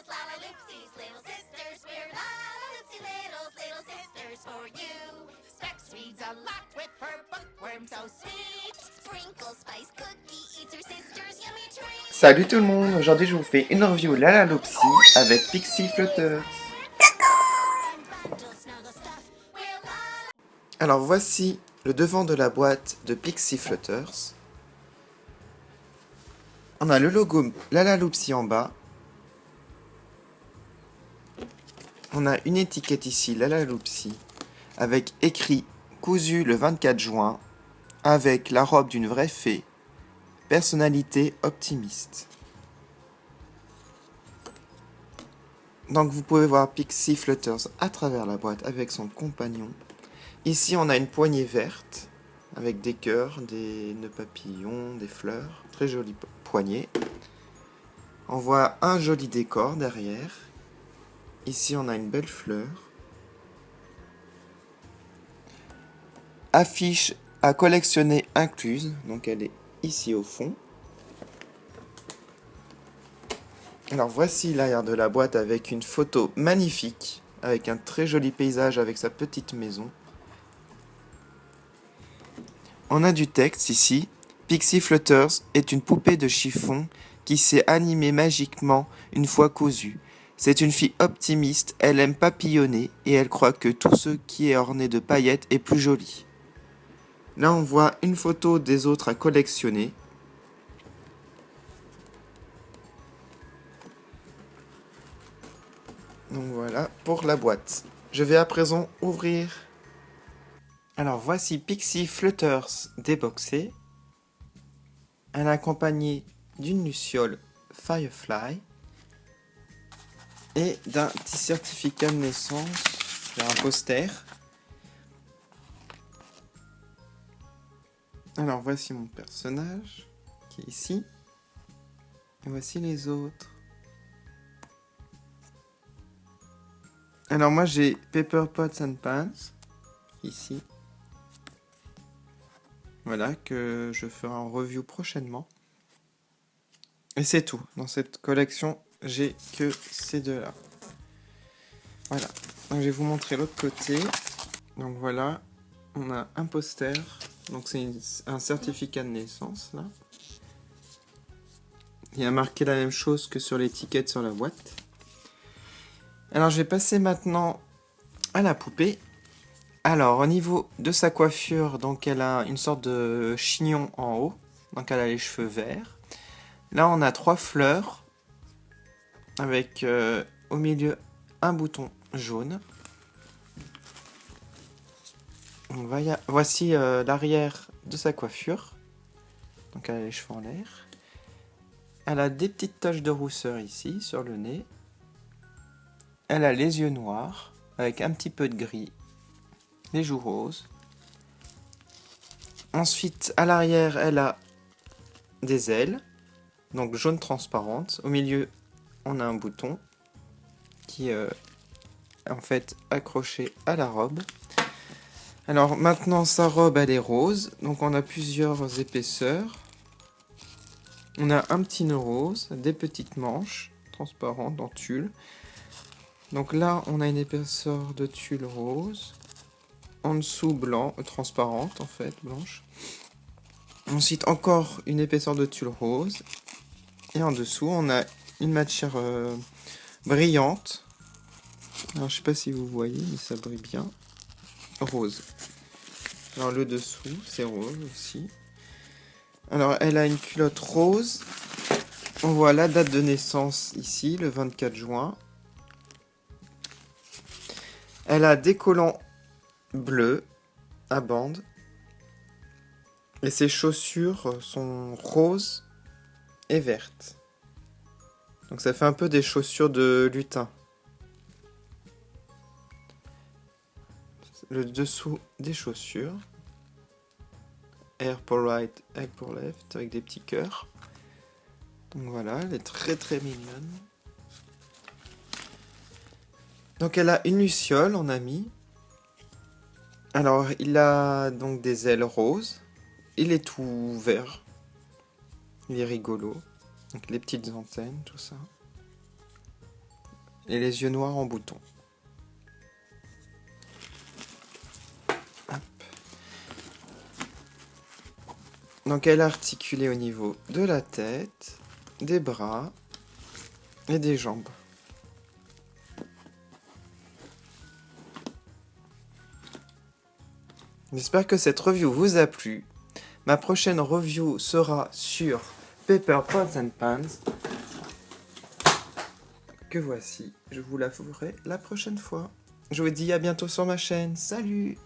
us Lalaloopsies, little sisters. We're Lalaloopsy little sisters for you. Specs reads a lot with her bookworm so sweet. Sprinkle Spice Cookie eats her sister's yummy treats. Salut tout le monde, aujourd'hui je vous fais une review Lalaloopsy avec Pixie Flutters. Alors voici le devant de la boîte de Pixie Flutters. On a le logo Lalaloopsy en bas. On a une étiquette ici, Lalaloopsy, avec écrit cousu le 24 juin, avec la robe d'une vraie fée, personnalité optimiste. Donc vous pouvez voir Pixie Flutters à travers la boîte avec son compagnon. Ici on a une poignée verte avec des cœurs, des nœuds papillons, des fleurs. Très jolie poignée. On voit un joli décor derrière. Ici on a une belle fleur. Affiche à collectionner incluse, donc elle est ici au fond. Alors voici l'arrière de la boîte avec une photo magnifique, avec un très joli paysage avec sa petite maison. On a du texte ici. Pixie Flutters est une poupée de chiffon qui s'est animée magiquement une fois cousue. C'est une fille optimiste, elle aime papillonner et elle croit que tout ce qui est orné de paillettes est plus joli. Là on voit une photo des autres à collectionner. Donc voilà pour la boîte. Je vais à présent ouvrir. Alors voici Pixie Flutters déboxée. Elle est accompagnée d'une luciole Firefly et d'un petit certificat de naissance, un poster. Alors voici mon personnage qui est ici. Et voici les autres. Alors moi j'ai Pepper Potts and Pans ici. Voilà, que je ferai en review prochainement. Et c'est tout. Dans cette collection, j'ai que ces deux-là. Voilà. Donc, je vais vous montrer l'autre côté. Donc voilà, on a un poster. Donc c'est un certificat de naissance, là. Il y a marqué la même chose que sur l'étiquette sur la boîte. Alors, je vais passer maintenant à la poupée. Alors, au niveau de sa coiffure, donc elle a une sorte de chignon en haut. Donc elle a les cheveux verts. Là, on a 3 fleurs. Avec au milieu un bouton jaune. Donc, voici l'arrière de sa coiffure. Donc elle a les cheveux en l'air. Elle a des petites taches de rousseur ici, sur le nez. Elle a les yeux noirs, avec un petit peu de gris. Les joues roses. Ensuite, à l'arrière, elle a des ailes, donc jaune transparente. Au milieu, on a un bouton qui est en fait accroché à la robe. Alors maintenant, sa robe, elle est rose, donc on a plusieurs épaisseurs. On a un petit nœud rose, des petites manches transparentes en tulle. Donc là, on a une épaisseur de tulle rose. En dessous, blanc, transparente en fait, blanche. Ensuite, encore une épaisseur de tulle rose. Et en dessous, on a une matière brillante. Alors, je sais pas si vous voyez, mais ça brille bien. Rose. Alors, le dessous, c'est rose aussi. Alors, elle a une culotte rose. On voit la date de naissance ici, le 24 juin. Elle a des collants bleus à bandes. Et ses chaussures sont roses et vertes. Donc ça fait un peu des chaussures de lutin. Le dessous des chaussures. R pour right, L pour left, avec des petits cœurs. Donc voilà, elle est très très mignonne. Donc elle a une luciole, on a mis. Alors il a donc des ailes roses. Il est tout vert. Il est rigolo. Donc les petites antennes, tout ça. Et les yeux noirs en bouton. Hop. Donc elle est articulée au niveau de la tête, des bras et des jambes. J'espère que cette review vous a plu. Ma prochaine review sera sur Paper Pots and Pans. Que voici, je vous la ferai la prochaine fois. Je vous dis à bientôt sur ma chaîne. Salut!